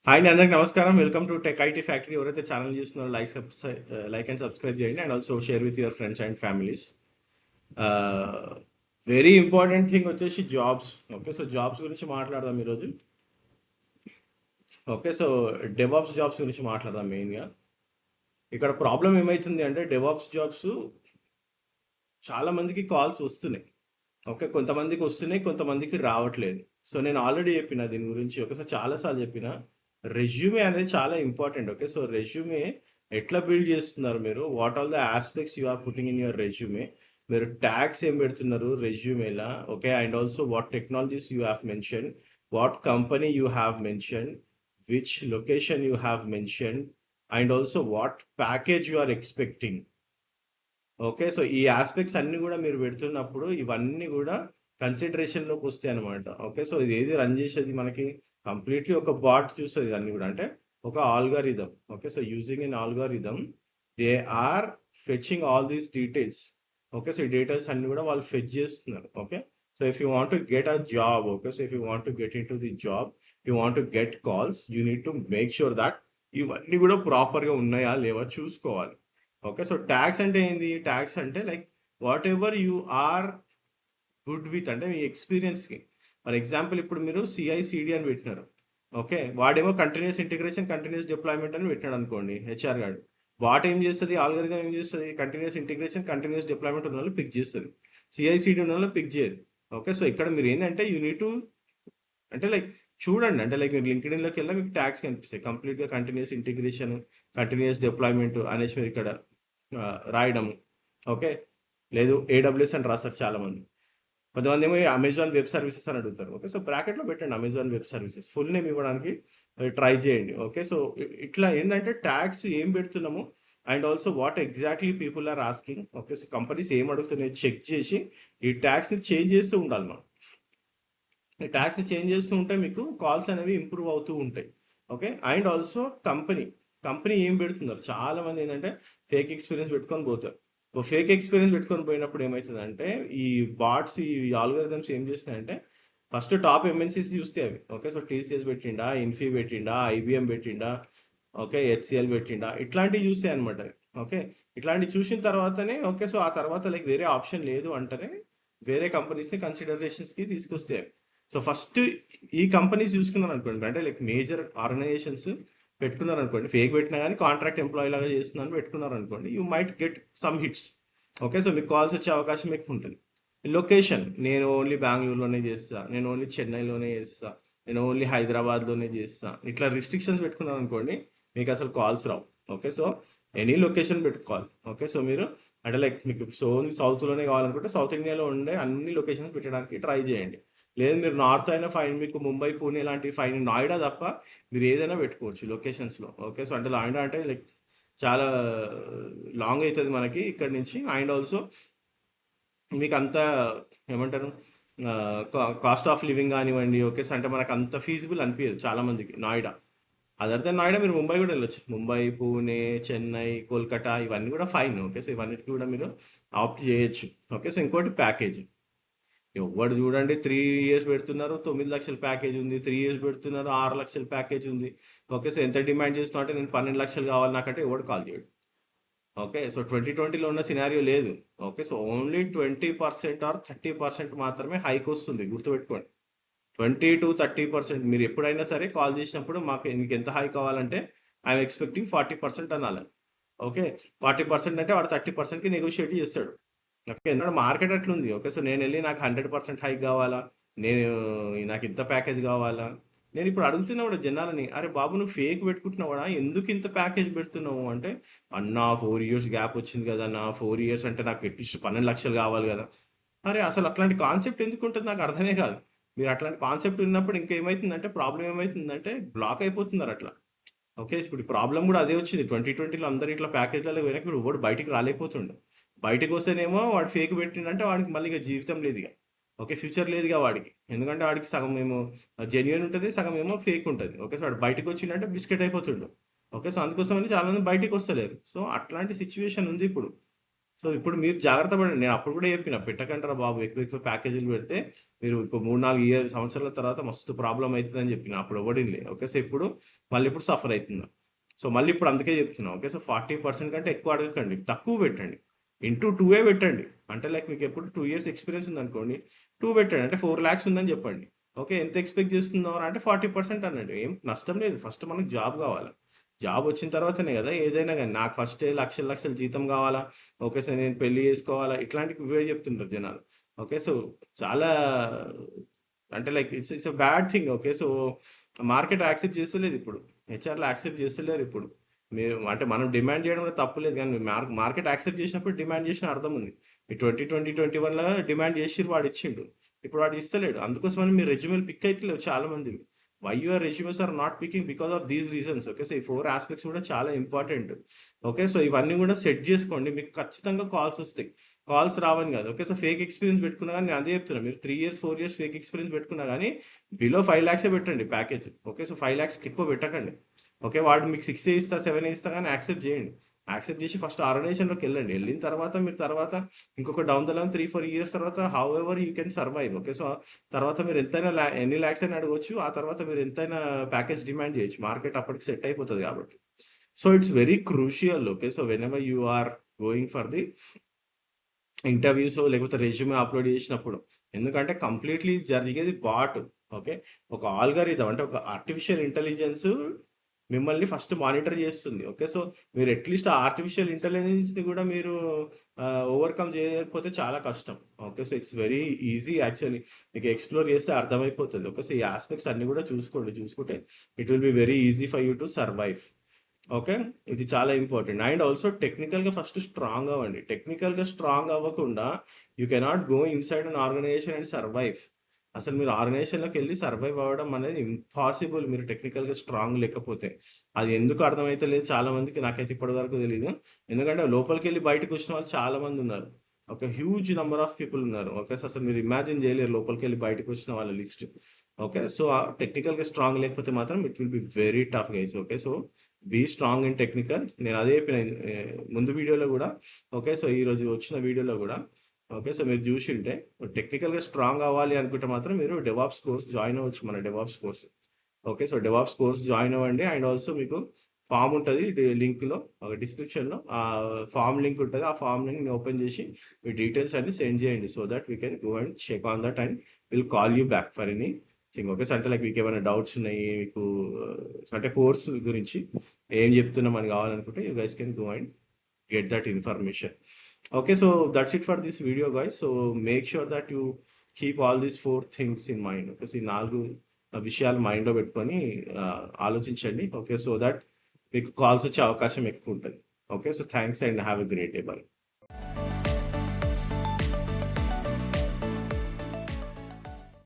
Hi అండి, అందరికి నమస్కారం. Welcome to tech IT factory. ఎవరైతే ఛానల్ చూస్తున్నారో లైక్ అండ్ సబ్స్క్రైబ్ చేయండి and also share with your friends and families. Very important thing వచ్చేసి జాబ్స్. ఓకే, సో జాబ్స్ గురించి మాట్లాడదాం ఈరోజు. ఓకే, సో డెవాప్స్ జాబ్స్ గురించి మాట్లాడదాం మెయిన్గా. ఇక్కడ ప్రాబ్లం ఏమవుతుంది అంటే డెవాప్స్ జాబ్స్ చాలా మందికి కాల్స్ వస్తున్నాయి. ఓకే, కొంతమందికి వస్తున్నాయి, కొంతమందికి రావట్లేదు. సో నేను ఆల్రెడీ చెప్పిన దీని గురించి ఒకసారి చాలాసార్లు చెప్పిన. రెజ్యూమే అనేది చాలా ఇంపార్టెంట్. ఓకే, సో రెజ్యూమే ఎట్లా బిల్డ్ చేస్తున్నారు మీరు, what all the aspects you are putting in your resume, మీరు ట్యాగ్స్ ఏం పెడుతున్నారు రెజ్యూమేలా. Okay, and also what technologies you have mention, what company you have mention, which location you have mention, and also what package you are expecting. Okay, so ఈ aspects అన్ని కూడా మీరు పెడుతున్నప్పుడు ఇవన్నీ కూడా కన్సిడరేషన్లోకి వస్తాయి అనమాట. ఓకే, సో ఇది ఏది రన్ చేసేది మనకి కంప్లీట్లీ ఒక బాట్ చూస్తుంది అన్ని కూడా, అంటే ఒక algorithm. Okay, so using an algorithm they are fetching all these details. Okay, so ఈ డీటెయిల్స్ అన్ని కూడా వాళ్ళు ఫెచ్ చేస్తున్నారు. Okay, so if you want to get a job, okay, so if you want to get in to the job, you want to get calls, you need to make sure that ఇవన్నీ కూడా ప్రాపర్గా ఉన్నాయా లేవా చూసుకోవాలి. Okay, so tax అంటే ఏంది? Tax అంటే like whatever you are good with, అంటే మీ ఎక్స్పీరియన్స్కి. ఫర్ ఎగ్జాంపుల్ ఇప్పుడు మీరు సిఐసిడి అని పెట్టినారు. ఓకే, వాడేమో కంటిన్యూస్ ఇంటిగ్రేషన్ కంటిన్యూస్ డిప్లాయ్మెంట్ అని పెట్టినాడు అనుకోండి హెచ్ఆర్ గార్డు. వాట్ ఏం చేస్తుంది, ఆల్గరిథం ఏం చేస్తుంది, కంటిన్యూస్ ఇంటిగ్రేషన్ కంటిన్యూస్ డిప్లాయ్మెంట్ ఉన్న వాళ్ళు పిక్ చేస్తుంది, సిఐసిడి ఉన్న వాళ్ళు పిక్ చేయదు. ఓకే, సో ఇక్కడ మీరు ఏంటంటే యూ నీడ్ టు, అంటే లైక్ చూడండి, అంటే లైక్ మీరు లింక్డ్ఇన్లోకి వెళ్ళి మీకు ట్యాక్స్ కనిపిస్తాయి కంప్లీట్గా కంటిన్యూస్ ఇంటిగ్రేషన్ కంటిన్యూస్ డిప్లాయ్మెంట్ అనేసి మీరు ఇక్కడ రాయడము. ఓకే, లేదు ఏడబ్ల్యూఎస్ అని రాస్తారు చాలామంది. కొంతమంది ఏమో అమెజాన్ వెబ్ సర్వీసెస్ అని అడుగుతారు. ఓకే, సో బ్రాకెట్లో పెట్టండి Amazon web services, full name ఇవ్వడానికి ట్రై చేయండి. ఓకే, సో ఇట్లా ఏంటంటే ట్యాగ్స్ ఏం పెడుతున్నాము and also what exactly people are asking. Okay, so companies ఏం అడుగుతున్నాయో చెక్ చేసి ఈ ట్యాగ్స్ని చేంజ్ చేస్తూ ఉండాలి మనం. ఈ ట్యాగ్స్ని చేంజ్ చేస్తూ ఉంటే మీకు కాల్స్ అనేవి ఇంప్రూవ్ అవుతూ ఉంటాయి. ఓకే, అండ్ ఆల్సో కంపెనీ ఏం పెడుతున్నారు, చాలా మంది ఏంటంటే ఫేక్ ఎక్స్పీరియన్స్ పెట్టుకొని పోతారు. ఫేక్ ఎక్స్పీరియన్స్ పెట్టుకొని పోయినప్పుడు ఏమవుతుందంటే ఈ బాట్స్ ఈ ఆల్గోరిథమ్స్ ఏం చేస్తున్నాయంటే ఫస్ట్ టాప్ ఎంఎన్సీస్ చూస్తే అవి. ఓకే, సో టీసీఎస్ పెట్టిండా, ఇన్ఫీ పెట్టిండా, ఐబిఎం పెట్టిండా, ఓకే, హెచ్సిఎల్ పెట్టిండా, ఇట్లాంటివి చూస్తాయి అనమాట. ఓకే, ఇట్లాంటివి చూసిన తర్వాతనే ఓకే, సో ఆ తర్వాత లైక్ వేరే ఆప్షన్ లేదు అంటేనే వేరే కంపెనీస్ని కన్సిడరేషన్స్కి తీసుకొస్తే. సో ఫస్ట్ ఈ కంపెనీస్ చూసుకున్నారు అనుకోండి, అంటే లైక్ మేజర్ ఆర్గనైజేషన్స్ పెట్టుకున్నారు అనుకోండి, ఫేక్ పెట్టినా కానీ కాంట్రాక్ట్ ఎంప్లాయీ లాగా చేస్తున్నాను పెట్టుకున్నారు అనుకోండి, you might get some hits. Okay, so మీకు కాల్స్ వచ్చే అవకాశం ఎక్కువ ఉంటుంది. లొకేషన్, నేను ఓన్లీ బెంగళూరులోనే చేస్తా, నేను ఓన్లీ చెన్నైలోనే చేస్తా, నేను ఓన్లీ హైదరాబాద్లోనే చేస్తా, ఇట్లా రిస్ట్రిక్షన్స్ పెట్టుకున్నారు అనుకోండి, మీకు అసలు కాల్స్ రావు. ఓకే, సో ఎనీ లొకేషన్ పెట్టుకోవాలి. ఓకే, సో మీరు అంటే లైక్ మీకు సో ఓన్లీ సౌత్లోనే కావాలనుకుంటే సౌత్ ఇండియాలో ఉండే అన్ని లొకేషన్స్ పెట్టడానికి ట్రై చేయండి. లేదు మీరు నార్త్ అయినా ఫైన్, మీకు ముంబై పూణే లాంటివి ఫైన్, నోయిడా తప్ప మీరు ఏదైనా పెట్టుకోవచ్చు లొకేషన్స్లో. ఓకే, సో అంటే నోయిడా అంటే లైక్ చాలా లాంగ్ అవుతుంది మనకి ఇక్కడ నుంచి, అండ్ ఆల్సో మీకు అంత ఏమంటారు కాస్ట్ ఆఫ్ లివింగ్ కానివ్వండి. ఓకే, సో అంటే మనకు అంత ఫీజిబుల్ అనిపించదు చాలా మందికి నోయిడా. అదర్ దెన్ నోయిడా మీరు ముంబై కూడా వెళ్ళొచ్చు, ముంబై, పూణే, చెన్నై, కోల్కతా ఇవన్నీ కూడా ఫైన్. ఓకే, సో ఇవన్నిటికి కూడా మీరు ఆప్ట్ చేయొచ్చు. ఓకే, సో ఇంకోటి ప్యాకేజ్. ఎవడు చూడండి 3 years పెడుతున్నారు, 9 లక్షల ప్యాకేజ్ ఉంది, 3 years పెడుతున్నారు, 6 లక్షల ప్యాకేజ్ ఉంది. ఓకే, సో ఎంత డిమాండ్ చేస్తున్నా అంటే నేను 12 లక్షలు కావాలి నాకంటే ఎవడు కాల్ చేయడు. ఓకే, సో 2020లో ఉన్న సినారియో లేదు. ఓకే, సో ఓన్లీ 20% ఆర్ 30% మాత్రమే హైక్ వస్తుంది, గుర్తుపెట్టుకోండి. 20 to 30% మీరు ఎప్పుడైనా సరే కాల్ చేసినప్పుడు మీకు ఎంత హై కావాలంటే ఐఎమ్ ఎక్స్పెక్టింగ్ 40% అనాలి. ఓకే, 40% అంటే వాడు 30%కి నెగోషియేట్ చేస్తాడు. ఓకే, ఎందుకంటే మార్కెట్ అట్లుంది. ఓకే, సో నేను వెళ్ళి నాకు 100% హైక్ కావాలా, నేను నాకు ఇంత ప్యాకేజ్ కావాలా. నేను ఇప్పుడు అడుగుతున్నా కూడా జనాలని, అరే బాబు నువ్వు ఫేక్ పెట్టుకుంటున్నావాడా, ఎందుకు ఇంత ప్యాకేజ్ పెడుతున్నావు అంటే, అన్నా 4 years గ్యాప్ వచ్చింది కదా అన్న, 4 years అంటే నాకు అట్లీస్ట్ 12 లక్షలు కావాలి కదా. అరే అసలు అట్లాంటి కాన్సెప్ట్ ఎందుకు ఉంటుంది నాకు అర్థమే కాదు. మీరు అట్లాంటి కాన్సెప్ట్ ఉన్నప్పుడు ఇంకా ఏమవుతుందంటే ప్రాబ్లం ఏమవుతుందంటే బ్లాక్ అయిపోతున్నారు అట్లా. ఓకే, ఇప్పుడు ప్రాబ్లం కూడా అదే వచ్చింది 2020లో. అందరు ఇట్లా ప్యాకేజ్లలో వెనక్కి ఇప్పుడు వాడు బయటికి రాలేకపోతుండు. బయటకు వస్తేనేమో వాడు ఫేక్ పెట్టిండంటే వాడికి మళ్ళీ ఇక జీవితం లేదు ఇక. ఓకే, ఫ్యూచర్ లేదు ఇక వాడికి, ఎందుకంటే వాడికి సగం ఏమో జెన్యున్ ఉంటుంది, సగం ఏమో ఫేక్ ఉంటుంది. ఓకే, సో వాడు బయటకు వచ్చిందంటే బిస్కెట్ అయిపోతుండు. ఓకే, సో అందుకోసం అని చాలా మంది బయటికి వస్తలేరు. సో అట్లాంటి సిచ్యువేషన్ ఉంది ఇప్పుడు. సో ఇప్పుడు మీరు జాగ్రత్త పడండి. నేను అప్పుడు కూడా చెప్పిన పెట్టకంటారా బాబు, ఎక్కువ ఎక్కువ ప్యాకేజీలు పెడితే మీరు ఇంకో 3-4 సంవత్సరాల తర్వాత మస్తు ప్రాబ్లం అవుతుందని చెప్పిన. అప్పుడు ఎవడింలే. ఓకే, సో ఇప్పుడు మళ్ళీ ఇప్పుడు సఫర్ అవుతున్నా. సో మళ్ళీ ఇప్పుడు అందుకే చెప్తున్నా. ఓకే, సో 40% కంటే ఎక్కువ అడగకండి, తక్కువ పెట్టండి. ఇంటూ 2 పెట్టండి. అంటే లైక్ మీకు ఎప్పుడు 2 years ఎక్స్పీరియన్స్ ఉందనుకోండి, 2 పెట్టండి, అంటే 4 lakhs ఉందని చెప్పండి. ఓకే, ఎంత ఎక్స్పెక్ట్ చేస్తున్నావు అంటే 40% అనండి. ఏం నష్టం లేదు. ఫస్ట్ మనకు జాబ్ కావాలి. జాబ్ వచ్చిన తర్వాతనే కదా ఏదైనా కానీ. నాకు ఫస్ట్ లక్షల లక్షల జీతం కావాలా, ఓకే సార్ నేను పెళ్లి చేసుకోవాలా, ఇట్లాంటివి ఇవే చెప్తుంటారు జనాలు. ఓకే, సో చాలా అంటే like it's a bad thing. Okay, so market accept చేస్తలేదు ఇప్పుడు. హెచ్ఆర్లు యాక్సెప్ట్ చేస్తలేరు ఇప్పుడు. మీరు అంటే మనం డిమాండ్ చేయడం కూడా తప్పులేదు, కానీ మార్కెట్ యాక్సెప్ట్ చేసినప్పుడు డిమాండ్ చేసిన అర్థం ఉంది. ఈ 2021లో డిమాండ్ చేసి వాడు ఇచ్చిండు, ఇప్పుడు వాడు ఇస్తలేడు. అందుకోసమని మీరు రెజ్యూమేలు పిక్ అయితే చాలా మంది. Why your resumes are not picking because of these reasons. Okay, so ఈ 4 aspects కూడా చాలా ఇంపార్టెంట్. ఓకే, సో ఇవన్నీ కూడా సెట్ చేసుకోండి, మీకు ఖచ్చితంగా కాల్స్ వస్తాయి. కాల్స్ రావని కాదు. ఓకే, సో ఫేక్ ఎక్స్పీరియన్స్ పెట్టుకున్నా కానీ నేను అదే చెప్తున్నా, మీరు 3 years 4 years ఫేక్ ఎక్స్పీరియన్స్ పెట్టుకున్నా కానీ బిలో 5 lakhs పెట్టండి ప్యాకేజ్. ఓకే, సో 5 lakhs ఎక్కువ పెట్టకండి. ఓకే, వాడు మీకు 6 ఇస్తా 7 ఇస్తా కానీ యాక్సెప్ట్ చేయండి. యాక్సెప్ట్ చేసి ఫస్ట్ ఆర్గనైజేషన్లోకి వెళ్ళండి. వెళ్ళిన తర్వాత మీరు తర్వాత ఇంకొక డౌన్ ద లైన్ 3-4 years తర్వాత how ever you can survive. Okay, so తర్వాత మీరు ఎంతైనా ఎన్ని ల్యాక్స్ అయినా అడగవచ్చు. ఆ తర్వాత మీరు ఎంతైనా ప్యాకేజ్ డిమాండ్ చేయొచ్చు. మార్కెట్ అప్పటికి సెట్ అయిపోతుంది కాబట్టి. So it's very crucial. Okay, so whenever you are going for the interviews లేకపోతే రెజ్యూమే అప్లోడ్ చేసినప్పుడు, ఎందుకంటే కంప్లీట్లీ జరిగేది బాట్. ఓకే, ఒక ఆల్గారిథం అంటే ఒక ఆర్టిఫిషియల్ ఇంటెలిజెన్స్ మిమ్మల్ని ఫస్ట్ మానిటర్ చేస్తుంది. ఓకే, సో మీరు అట్లీస్ట్ ఆ ఆర్టిఫిషియల్ ఇంటెలిజెన్స్ని కూడా మీరు ఓవర్కమ్ చేయకపోతే చాలా కష్టం. Okay, so it's very easy actually. మీకు ఎక్స్ప్లోర్ చేస్తే అర్థమైపోతుంది. ఓకే, సో ఈ ఆస్పెక్ట్స్ అన్ని కూడా చూసుకోండి. చూసుకుంటే it will be very easy for you to survive. Okay, ఇది చాలా ఇంపార్టెంట్. అండ్ ఆల్సో టెక్నికల్గా ఫస్ట్ స్ట్రాంగ్ అవ్వండి. టెక్నికల్గా స్ట్రాంగ్ అవ్వకుండా you cannot go inside an organization and survive. అసలు మీరు ఆర్గనైజేషన్లోకి వెళ్ళి సర్వైవ్ అవ్వడం అనేది ఇంపాసిబుల్, మీరు టెక్నికల్గా స్ట్రాంగ్ లేకపోతే. అది ఎందుకు అర్థమైతే లేదు చాలా మందికి, నాకైతే ఇప్పటి వరకు తెలియదు. ఎందుకంటే లోపలికి వెళ్ళి బయటకు వచ్చిన వాళ్ళు చాలా మంది ఉన్నారు. ఒక హ్యూజ్ నెంబర్ ఆఫ్ పీపుల్ ఉన్నారు. ఓకే, సో అసలు మీరు ఇమాజిన్ చేయలేరు లోపలికి వెళ్ళి బయటకు వచ్చిన వాళ్ళ లిస్ట్. ఓకే, సో టెక్నికల్గా స్ట్రాంగ్ లేకపోతే మాత్రం it will be very tough guys. Okay, so be strong in technical. నేను అదే చెప్పిన ముందు వీడియోలో కూడా. ఓకే, సో ఈరోజు వచ్చిన వీడియోలో కూడా. ఓకే, సో మీరు చూసి ఉంటే టెక్నికల్గా స్ట్రాంగ్ అవ్వాలి అనుకుంటే మాత్రం మీరు డెవాప్స్ కోర్స్ జాయిన్ అవ్వచ్చు, మన DevOps course. Okay, so DevOps course join అవ్వండి. అండ్ ఆల్సో మీకు ఫామ్ ఉంటుంది లింక్లో, డిస్క్రిప్షన్లో ఆ ఫామ్ లింక్ ఉంటుంది. ఆ ఫామ్ లింక్ ఓపెన్ చేసి మీ డీటెయిల్స్ అన్ని సెండ్ చేయండి, so that we can go and check on that and will call you back for anything. Okay, so అంటే లైక్ మీకు ఏమైనా డౌట్స్ ఉన్నాయి మీకు అంటే కోర్సు గురించి ఏం చెప్తున్నామని కావాలనుకుంటే you guys can go and get that information. Okay, so that's it for this video guys. So make sure that you keep all these 4 things in mind. Okay, so ఈ 4 విషయాలు మైండ్లో పెట్టుకొని ఆలోచించండి. ఓకే, సో దట్ మీకు calls వచ్చే అవకాశం ఎక్కువ ఉంటుంది. Okay, so thanks and have a great day. By.